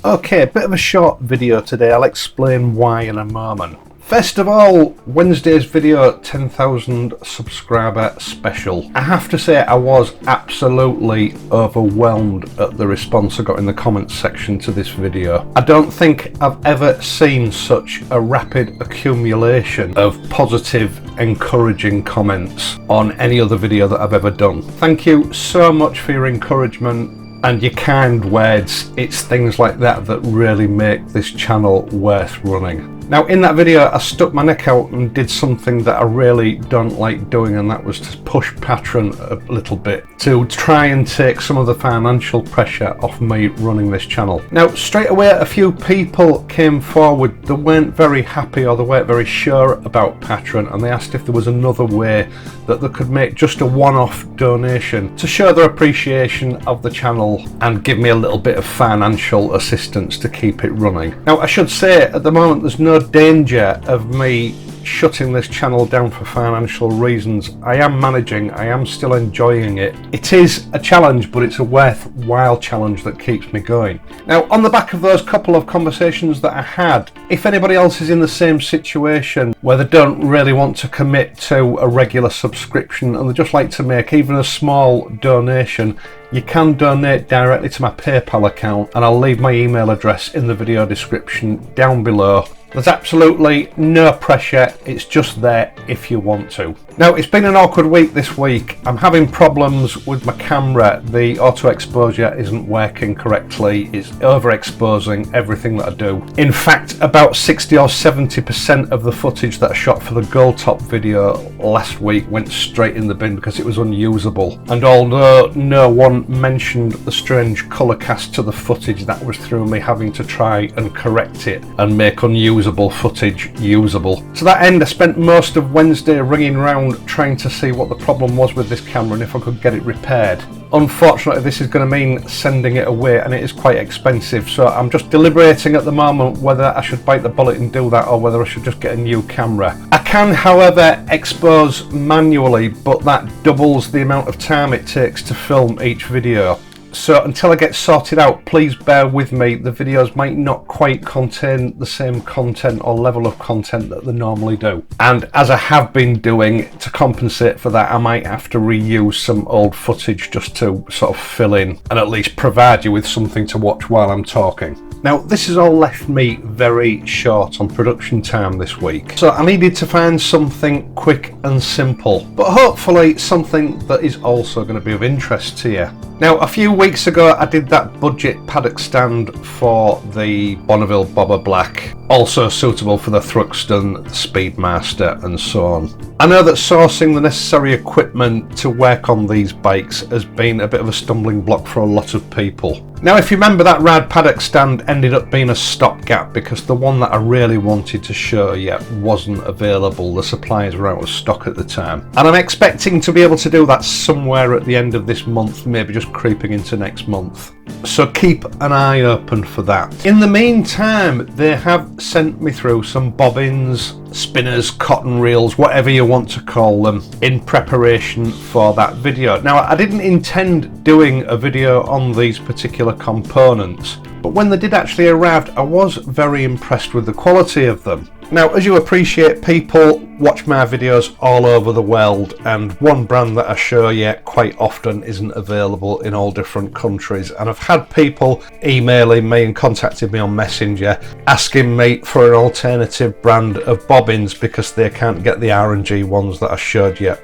Okay, a bit of a short video today. I'll explain why in a moment. First of all, Wednesday's video 10,000 subscriber special. I have to say I was absolutely overwhelmed at the response I got in the comments section to this video. I don't think I've ever seen such a rapid accumulation of positive, encouraging comments on any other video that I've ever done. Thank you so much for your encouragement and your kind words. It's things like that that really make this channel worth running. Now in that video I stuck my neck out and did something that I really don't like doing, and that was to push Patreon a little bit to try and take some of the financial pressure off me running this channel. Now straight away a few people came forward that weren't very happy or they weren't very sure about Patreon, and they asked if there was another way that they could make just a one-off donation to show their appreciation of the channel and give me a little bit of financial assistance to keep it running. Now I should say at the moment there's no danger of me shutting this channel down for financial reasons. I am managing, I am still enjoying it. It is a challenge, but it's a worthwhile challenge that keeps me going. Now on the back of those couple of conversations that I had, if anybody else is in the same situation where they don't really want to commit to a regular subscription and they just like to make even a small donation, you can donate directly to my PayPal account, and I'll leave my email address in the video description down below. There's absolutely no pressure, it's just there if you want to. Now it's been an awkward week this week. I'm having problems with my camera. The auto exposure isn't working correctly. It's overexposing everything that I do. In fact, about 60 or 70% of the footage that I shot for the Goal Top video last week went straight in the bin because it was unusable. And although no one mentioned the strange colour cast to the footage, that was through me having to try and correct it and make unusable footage usable. To that end, I spent most of Wednesday ringing around trying to see what the problem was with this camera and if I could get it repaired. Unfortunately, this is going to mean sending it away, and it is quite expensive, so I'm just deliberating at the moment whether I should bite the bullet and do that or whether I should just get a new camera. I can, however, expose manually, but that doubles the amount of time it takes to film each video. So until I get sorted out, please bear with me. The videos might not quite contain the same content or level of content that they normally do. And as I have been doing, to compensate for that, I might have to reuse some old footage just to sort of fill in and at least provide you with something to watch while I'm talking. Now this has all left me very short on production time this week, so I needed to find something quick and simple, but hopefully something that is also going to be of interest to you. Now a few weeks ago I did that budget paddock stand for the Bonneville Bobber Black, also suitable for the Thruxton, the Speedmaster and so on. I know that sourcing the necessary equipment to work on these bikes has been a bit of a stumbling block for a lot of people. Now if you remember, that rad paddock stand ended up being a stopgap because the one that I really wanted to show you wasn't available. The suppliers were out of stock at the time, and I'm expecting to be able to do that somewhere at the end of this month, maybe just creeping into next month. So keep an eye open for that. In the meantime, they have sent me through some bobbins, spinners, cotton reels, whatever you want to call them, in preparation for that video. Now I didn't intend doing a video on these particular components, but when they did actually arrive, I was very impressed with the quality of them. Now, as you appreciate, people watch my videos all over the world, and one brand that I show you quite often isn't available in all different countries, and I've had people emailing me and contacting me on Messenger asking me for an alternative brand of bobbins because they can't get the R&G ones that I showed you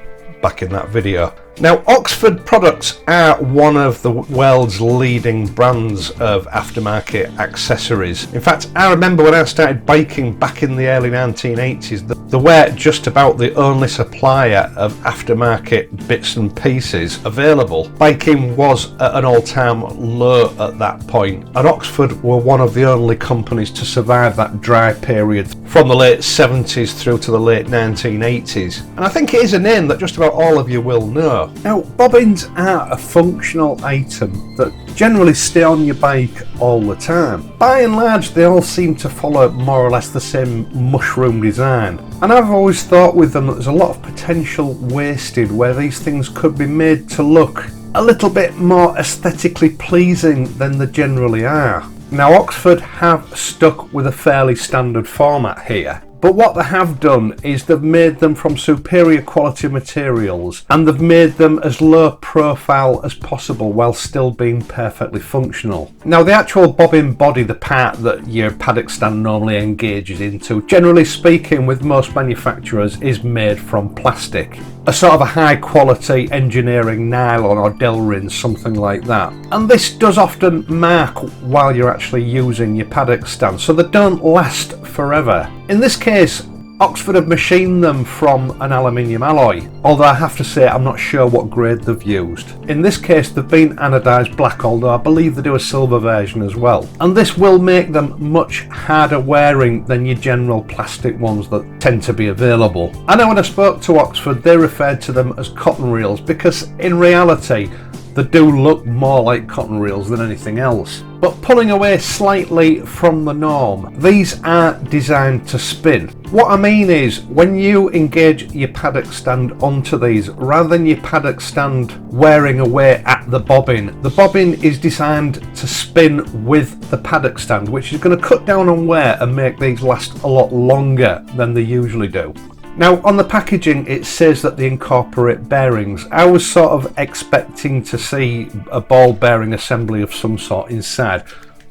back in that video. Now, Oxford products are one of the world's leading brands of aftermarket accessories. In fact, I remember when I started biking back in the early 1980s, they were just about the only supplier of aftermarket bits and pieces available. Biking was at an all-time low at that point, and Oxford were one of the only companies to survive that dry period from the late 70s through to the late 1980s. And I think it is a name that just about all of you will know. Now, bobbins are a functional item that generally stay on your bike all the time. By and large, they all seem to follow more or less the same mushroom design. And I've always thought with them that there's a lot of potential wasted where these things could be made to look a little bit more aesthetically pleasing than they generally are. Now Oxford have stuck with a fairly standard format here, but what they have done is they've made them from superior quality materials, and they've made them as low profile as possible while still being perfectly functional. Now the actual bobbin body, the part that your paddock stand normally engages into, generally speaking with most manufacturers is made from plastic. A sort of a high quality engineering nylon or Delrin, something like that. And this does often mark while you're actually using your paddock stand, so they don't last forever. In this case, Oxford have machined them from an aluminium alloy, although I have to say I'm not sure what grade they've used. In this case they've been anodised black, although I believe they do a silver version as well. And this will make them much harder wearing than your general plastic ones that tend to be available. I know when I spoke to Oxford they referred to them as cotton reels, because in reality they do look more like cotton reels than anything else. But pulling away slightly from the norm, these are designed to spin. What I mean is, when you engage your paddock stand onto these, rather than your paddock stand wearing away at the bobbin is designed to spin with the paddock stand, which is going to cut down on wear and make these last a lot longer than they usually do. Now on the packaging it says that they incorporate bearings. I was sort of expecting to see a ball bearing assembly of some sort inside,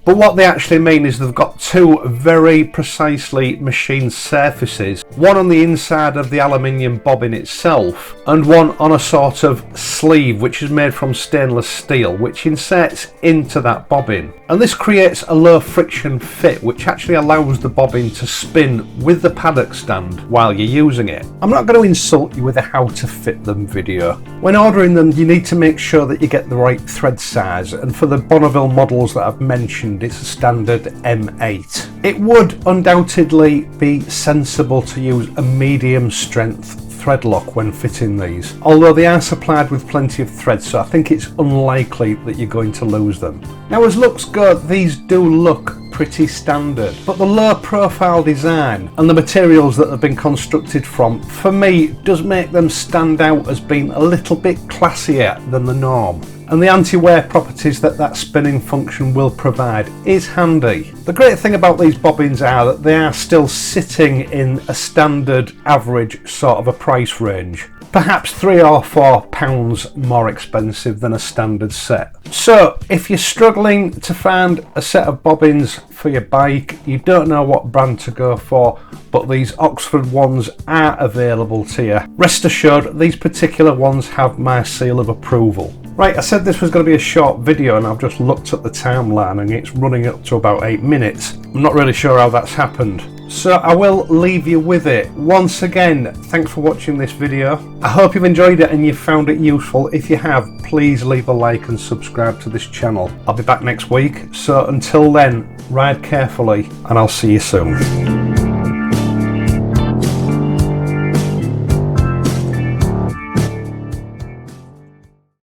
but what they actually mean is they've got two very precisely machined surfaces, one on the inside of the aluminium bobbin itself and one on a sort of sleeve which is made from stainless steel, which inserts into that bobbin. And this creates a low friction fit which actually allows the bobbin to spin with the paddock stand while you're using it. I'm not going to insult you with a how to fit them video. When ordering them you need to make sure that you get the right thread size, and for the Bonneville models that I've mentioned it's a standard M8. It would undoubtedly be sensible to use a medium strength thread lock when fitting these, although they are supplied with plenty of thread, so I think it's unlikely that you're going to lose them. Now as looks go, these do look pretty standard, but the low profile design and the materials that they've been constructed from, for me, does make them stand out as being a little bit classier than the norm. And the anti-wear properties that spinning function will provide is handy. The great thing about these bobbins are that they are still sitting in a standard average sort of a price range, perhaps £3 or £4 more expensive than a standard set. So if you're struggling to find a set of bobbins for your bike, you don't know what brand to go for, but these Oxford ones are available to you, rest assured these particular ones have my seal of approval. Right, I said this was going to be a short video and I've just looked at the timeline and it's running up to about 8 minutes. I'm not really sure how that's happened, so I will leave you with it. Once again, thanks for watching this video. I hope you've enjoyed it and you've found it useful. If you have, please leave a like and subscribe to this channel. I'll be back next week, so until then, ride carefully and I'll see you soon.